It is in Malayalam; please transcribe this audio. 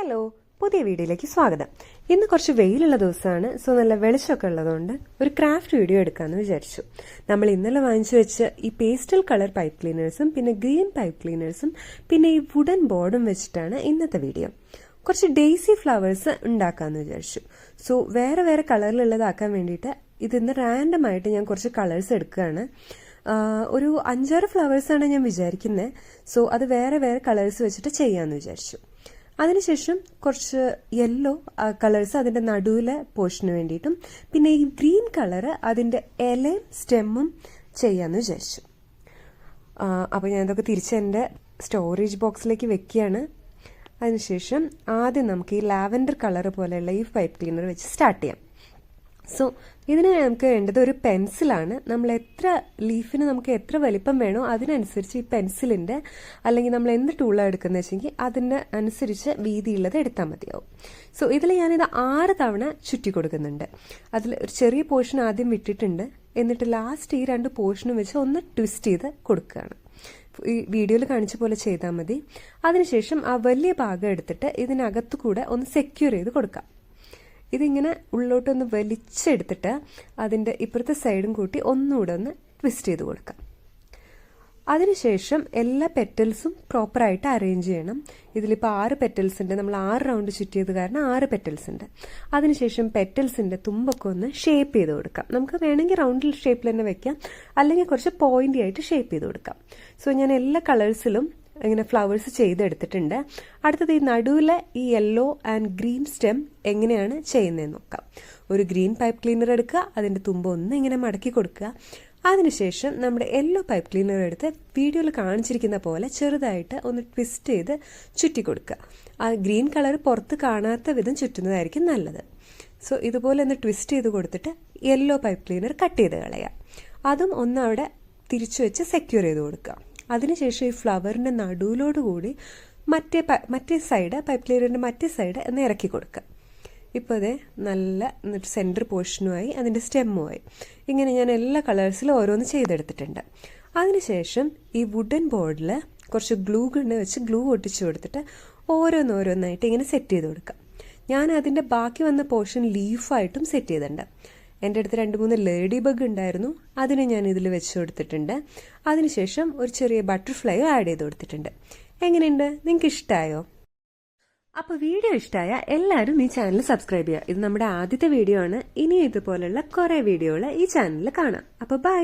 ഹലോ, പുതിയ വീഡിയോയിലേക്ക് സ്വാഗതം. ഇന്ന് കുറച്ച് വെയിലുള്ള ദിവസമാണ്. സോ നല്ല വെളിച്ചമൊക്കെ ഉള്ളതുകൊണ്ട് ഒരു ക്രാഫ്റ്റ് വീഡിയോ എടുക്കാമെന്ന് വിചാരിച്ചു. നമ്മൾ ഇന്നലെ വാങ്ങിച്ചു വെച്ച് ഈ പേസ്റ്റൽ കളർ പൈപ്പ് ക്ലീനേഴ്സും പിന്നെ ഗ്രീൻ പൈപ്പ് ക്ലീനേഴ്സും പിന്നെ ഈ വുഡൻ ബോർഡും വെച്ചിട്ടാണ് ഇന്നത്തെ വീഡിയോ. കുറച്ച് ഡെയ്സി ഫ്ലവേഴ്സ് ഉണ്ടാക്കാമെന്ന് വിചാരിച്ചു. സോ വേറെ വേറെ കളറിലുള്ളതാക്കാൻ വേണ്ടിയിട്ട് ഇതിന്ന് റാൻഡം ആയിട്ട് ഞാൻ കുറച്ച് കളേഴ്സ് എടുക്കുകയാണ്. ഒരു 5-6 ഫ്ലവേഴ്സാണ് ഞാൻ വിചാരിക്കുന്നത്. സോ അത് വേറെ വേറെ കളേഴ്സ് വെച്ചിട്ട് ചെയ്യാമെന്ന് വിചാരിച്ചു. അതിനുശേഷം കുറച്ച് യെല്ലോ കളേഴ്സ് അതിൻ്റെ നടുവിലെ പോർഷന് വേണ്ടിയിട്ടും പിന്നെ ഈ ഗ്രീൻ കളറ് അതിൻ്റെ ഇലയും സ്റ്റെമ്മും ചെയ്യാമെന്ന് വിചാരിച്ചു. അപ്പോൾ ഞാൻ ഇതൊക്കെ തിരിച്ച് എൻ്റെ സ്റ്റോറേജ് ബോക്സിലേക്ക് വെക്കുകയാണ്. അതിനുശേഷം ആദ്യം നമുക്ക് ഈ ലാവൻഡർ കളർ പോലെയുള്ള ഈ പൈപ്പ് ക്ലീനർ വെച്ച് സ്റ്റാർട്ട് ചെയ്യാം. സോ ഇതിന് നമുക്ക് വേണ്ടത് ഒരു പെൻസിലാണ്. നമ്മൾ എത്ര ലീഫിന് നമുക്ക് എത്ര വലിപ്പം വേണോ അതിനനുസരിച്ച് ഈ പെൻസിലിൻ്റെ അല്ലെങ്കിൽ നമ്മൾ എന്ത് ടൂളാണ് എടുക്കുന്നത് വെച്ചെങ്കിൽ അതിന് അനുസരിച്ച് വീതിയുള്ളത് എടുത്താൽ മതിയാവും. സോ ഇതിൽ ഞാനിത് 6 തവണ ചുറ്റി കൊടുക്കുന്നുണ്ട്. അതിൽ ഒരു ചെറിയ പോർഷൻ ആദ്യം വിട്ടിട്ടുണ്ട്. എന്നിട്ട് ലാസ്റ്റ് ഈ 2 പോർഷനും വെച്ച് ഒന്ന് ട്വിസ്റ്റ് ചെയ്ത് കൊടുക്കുകയാണ്. ഈ വീഡിയോയിൽ കാണിച്ച പോലെ ചെയ്താൽ മതി. അതിനുശേഷം ആ വലിയ ഭാഗം എടുത്തിട്ട് ഇതിനകത്തു കൂടെ ഒന്ന് സെക്യൂർ ചെയ്ത് കൊടുക്കാം. ഇതിങ്ങനെ ഉള്ളോട്ടൊന്ന് വലിച്ചെടുത്തിട്ട് അതിൻ്റെ ഇപ്പുറത്തെ സൈഡും കൂട്ടി ഒന്നുകൂടെ ഒന്ന് ട്വിസ്റ്റ് ചെയ്ത് കൊടുക്കാം. അതിനുശേഷം എല്ലാ പെറ്റൽസും പ്രോപ്പറായിട്ട് അറേഞ്ച് ചെയ്യണം. ഇതിലിപ്പോൾ 6 പെറ്റൽസ് ഉണ്ട്. നമ്മൾ 6 റൗണ്ട് ചുറ്റിയത് കാരണം 6 പെറ്റൽസ് ഉണ്ട്. അതിനുശേഷം പെറ്റൽസിൻ്റെ തുമ്പൊക്കെ ഒന്ന് ഷേപ്പ് ചെയ്ത് കൊടുക്കാം. നമുക്ക് വേണമെങ്കിൽ റൗണ്ടിൽ ഷേപ്പിൽ തന്നെ വെക്കാം, അല്ലെങ്കിൽ കുറച്ച് പോയിന്റി ആയിട്ട് ഷേപ്പ് ചെയ്ത് കൊടുക്കാം. സോ ഞാൻ എല്ലാ കളേഴ്സിലും ഇങ്ങനെ ഫ്ലവേഴ്സ് ചെയ്തെടുത്തിട്ടുണ്ട്. അടുത്തത് ഈ നടുവിലെ ഈ യെല്ലോ ആൻഡ് ഗ്രീൻ സ്റ്റെം എങ്ങനെയാണ് ചെയ്യുന്നതെന്ന് നോക്കാം. ഒരു ഗ്രീൻ പൈപ്പ് ക്ലീനർ എടുക്കുക, അതിൻ്റെ തുമ്പ് ഒന്ന് ഇങ്ങനെ മടക്കി കൊടുക്കുക. അതിനുശേഷം നമ്മുടെ യെല്ലോ പൈപ്പ് ക്ലീനർ എടുത്ത് വീഡിയോയിൽ കാണിച്ചിരിക്കുന്ന പോലെ ചെറുതായിട്ട് ഒന്ന് ട്വിസ്റ്റ് ചെയ്ത് ചുറ്റി കൊടുക്കുക. ആ ഗ്രീൻ കളർ പുറത്ത് കാണാത്ത വിധം ചുറ്റുന്നതായിരിക്കും നല്ലത്. സോ ഇതുപോലെ ഒന്ന് ട്വിസ്റ്റ് ചെയ്ത് കൊടുത്തിട്ട് യെല്ലോ പൈപ്പ് ക്ലീനർ കട്ട് ചെയ്ത് കളയുക. അതും ഒന്ന് അവിടെ തിരിച്ചു വെച്ച് സെക്യൂർ ചെയ്ത് കൊടുക്കുക. അതിനുശേഷം ഈ ഫ്ലവറിൻ്റെ നടുവിലോടുകൂടി മറ്റേ സൈഡ് പൈപ്പ് ക്ലീനറിൻ്റെ മറ്റേ സൈഡ് എന്ന് ഇറക്കി കൊടുക്കുക. ഇപ്പോൾ അതേ നല്ല സെൻറ്റർ പോർഷനുമായി അതിൻ്റെ സ്റ്റെമ്മുമായി ഇങ്ങനെ ഞാൻ എല്ലാ കളേഴ്സിലും ഓരോന്ന് ചെയ്തെടുത്തിട്ടുണ്ട്. അതിനുശേഷം ഈ വുഡൻ ബോർഡിൽ കുറച്ച് ഗ്ലൂ ഗണ്ണ് വെച്ച് ഗ്ലൂ ഒട്ടിച്ചു കൊടുത്തിട്ട് ഓരോന്നോരോന്നായിട്ട് ഇങ്ങനെ സെറ്റ് ചെയ്ത് കൊടുക്കാം. ഞാൻ അതിൻ്റെ ബാക്കി വന്ന പോർഷൻ ലീഫായിട്ടും സെറ്റ് ചെയ്തിട്ടുണ്ട്. എൻ്റെ അടുത്ത് 2-3 ലേഡി ബഗ് ഉണ്ടായിരുന്നു. അതിനെ ഞാൻ ഇതിൽ വെച്ച് കൊടുത്തിട്ടുണ്ട്. അതിനുശേഷം ഒരു ചെറിയ ബട്ടർഫ്ലൈയും ആഡ് ചെയ്ത് കൊടുത്തിട്ടുണ്ട്. എങ്ങനെയുണ്ട്? നിങ്ങൾക്ക് ഇഷ്ടമായോ? അപ്പോൾ വീഡിയോ ഇഷ്ടമായ എല്ലാവരും ഈ ചാനൽ സബ്സ്ക്രൈബ് ചെയ്യുക. ഇത് നമ്മുടെ ആദ്യത്തെ വീഡിയോ ആണ്. ഇനിയും ഇതുപോലുള്ള കുറേ വീഡിയോകൾ ഈ ചാനലിൽ കാണാം. അപ്പോൾ ബൈ.